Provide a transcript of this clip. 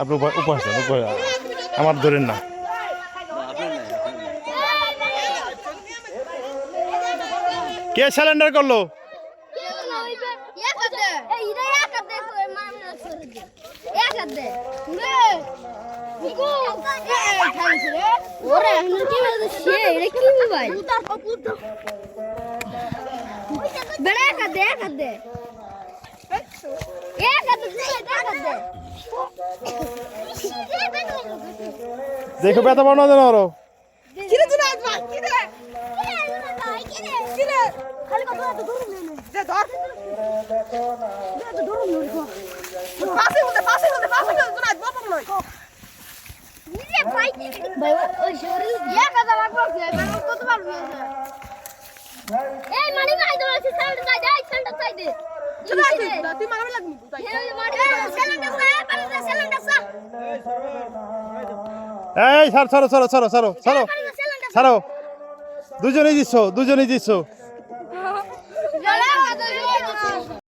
আপনি উপাস আমার ধরেন না। কে সিলিন্ডার করলো? দেখো ব্যথা পাও না যেন আরো। এই ছাড়ো ছাড়ো ছাড়ো ছাড়ো ছাড়ো ছাড়ো, দুজনেই দিচ্ছ দুজনেই দিচ্ছ।